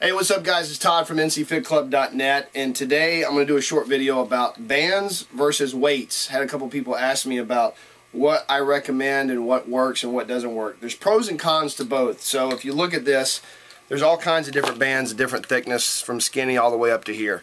Hey, what's up guys? It's Todd from ncfitclub.net, and today I'm going to do a short video about bands versus weights. Had a couple people ask me about what I recommend and what works and what doesn't work. There's pros and cons to both. So if you look at this, there's all kinds of different bands of different thickness from skinny all the way up to here.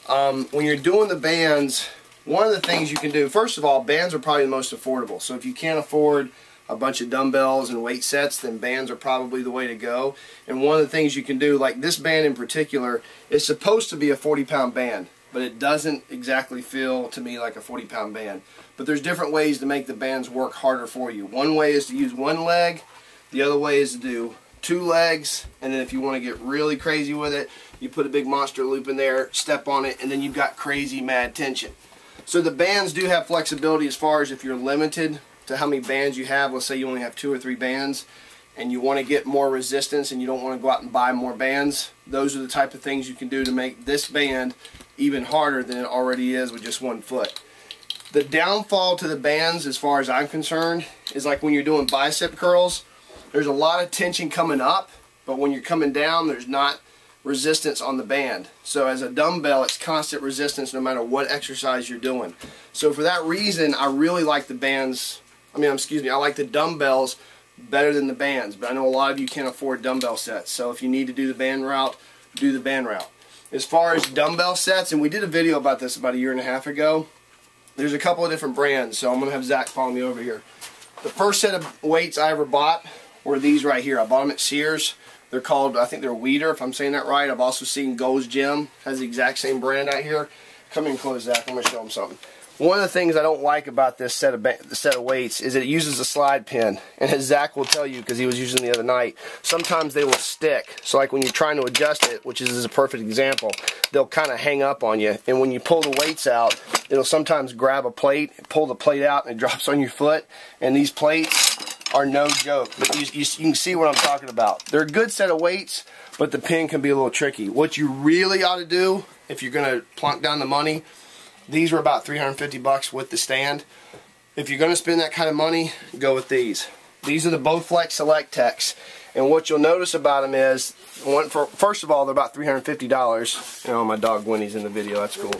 When you're doing the bands, one of the things you can do, first of all, bands are probably the most affordable. So if you can't afford a bunch of dumbbells and weight sets, then bands are probably the way to go. And one of the things you can do, like this band in particular, is supposed to be a 40-pound band, but it doesn't exactly feel to me like a 40-pound band. But there's different ways to make the bands work harder for you. One way is to use one leg, the other way is to do two legs, and then if you want to get really crazy with it, you put a big monster loop in there, step on it, and then you've got crazy mad tension. So the bands do have flexibility as far as if you're limited to how many bands you have. Let's say you only have 2 or 3 bands and you want to get more resistance and you don't want to go out and buy more bands. Those are the type of things you can do to make this band even harder than it already is with just one foot. The downfall to the bands, as far as I'm concerned, is like when you're doing bicep curls, there's a lot of tension coming up, but when you're coming down, there's not resistance on the band. So as a dumbbell, it's constant resistance no matter what exercise you're doing. So for that reason, I really like the bands. I like the dumbbells better than the bands, but I know a lot of you can't afford dumbbell sets. So if you need to do the band route, do the band route. As far as dumbbell sets, and we did a video about this about 1.5 years ago, there's a couple of different brands, so I'm going to have Zach follow me over here. The first set of weights I ever bought were these right here. I bought them at Sears. They're called, I think they're Weeder, if I'm saying that right. I've also seen Gold's Gym has the exact same brand out here. Come in close, Zach. I'm going to show them something. One of the things I don't like about this set of weights is that it uses a slide pin. And as Zach will tell you, because he was using them the other night, sometimes they will stick. So like when you're trying to adjust it, which is a perfect example, they'll kind of hang up on you. And when you pull the weights out, it'll sometimes grab a plate, pull the plate out, and it drops on your foot. And these plates are no joke. But you can see what I'm talking about. They're a good set of weights, but the pin can be a little tricky. What you really ought to do, if you're going to plunk down the money, these were about $350 with the stand. If you're going to spend that kind of money, go with these. These are the Bowflex selecttechs. And what you'll notice about them is, first of all, they're about $350. You know, my dog Winnie's in the video. That's cool.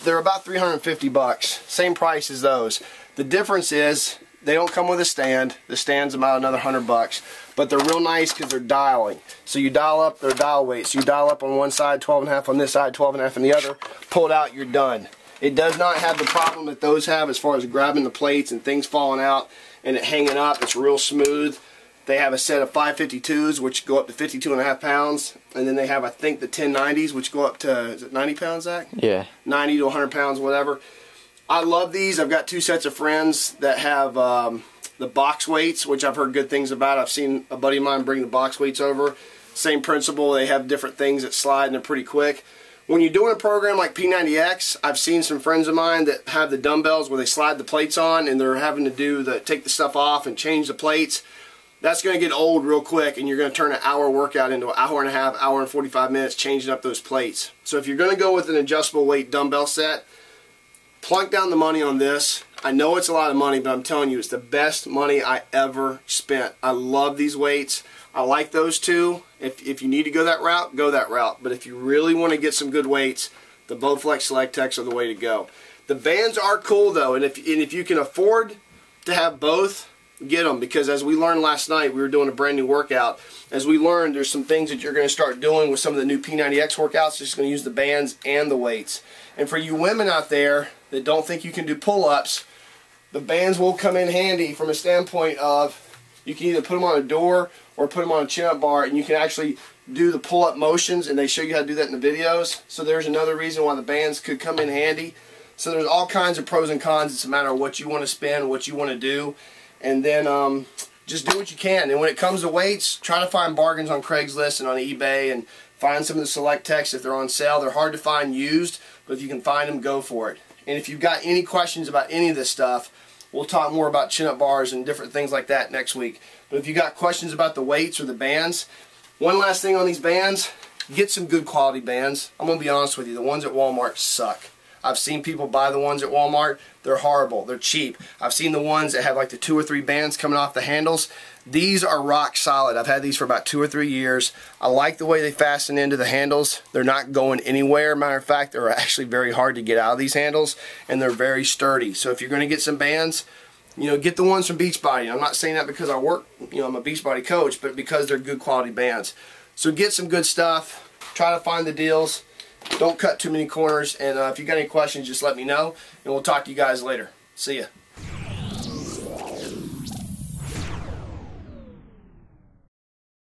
They're about $350. Same price as those. The difference is they don't come with a stand. The stand's about another $100. But they're real nice because they're dialing. So you dial up their dial weight. So you dial up on one side, 12.5 on this side, 12.5 on the other. Pull it out, you're done. It does not have the problem that those have as far as grabbing the plates and things falling out and it hanging up. It's real smooth. They have a set of 552s which go up to 52.5 pounds. And then they have, I think, the 1090s which go up to, is it 90 pounds, Zach? Yeah. 90 to 100 pounds, whatever. I love these. I've got 2 sets of friends that have the box weights, which I've heard good things about. I've seen a buddy of mine bring the box weights over. Same principle. They have different things that slide and they're pretty quick. When you're doing a program like P90X, I've seen some friends of mine that have the dumbbells where they slide the plates on and they're having to take the stuff off and change the plates. That's going to get old real quick and you're going to turn an hour workout into an hour and a half, hour and 45 minutes changing up those plates. So if you're going to go with an adjustable weight dumbbell set, plunk down the money on this. I know it's a lot of money, but I'm telling you, it's the best money I ever spent. I love these weights. I like those two. If you need to go that route, go that route. But if you really want to get some good weights, the Bowflex selecttechs are the way to go. The bands are cool though, and if you can afford to have both, get them. Because as we learned last night, we were doing a brand new workout. As we learned, there's some things that you're going to start doing with some of the new P90X workouts. Just going to use the bands and the weights. And for you women out there that don't think you can do pull-ups, the bands will come in handy from a standpoint of you can either put them on a door or put them on a chin-up bar and you can actually do the pull-up motions, and they show you how to do that in the videos. So there's another reason why the bands could come in handy. So there's all kinds of pros and cons. It's a matter of what you want to spend, what you want to do, and then just do what you can. And when it comes to weights, try to find bargains on Craigslist and on eBay and find some of the selecttechs if they're on sale. They're hard to find used, but if you can find them, go for it. And if you've got any questions about any of this stuff, we'll talk more about chin-up bars and different things like that next week. But if you got questions about the weights or the bands, one last thing on these bands, get some good quality bands. I'm going to be honest with you, the ones at Walmart suck. I've seen people buy the ones at Walmart. They're horrible. They're cheap. I've seen the ones that have like the 2 or 3 bands coming off the handles. These are rock solid. I've had these for about 2 or 3 years. I like the way they fasten into the handles. They're not going anywhere. Matter of fact, they're actually very hard to get out of these handles, and they're very sturdy. So if you're going to get some bands, you know, get the ones from Beachbody. I'm not saying that because I work, you know, I'm a Beachbody coach, but because they're good quality bands. So get some good stuff. Try to find the deals. Don't cut too many corners. And if you got any questions, just let me know, and we'll talk to you guys later. See ya.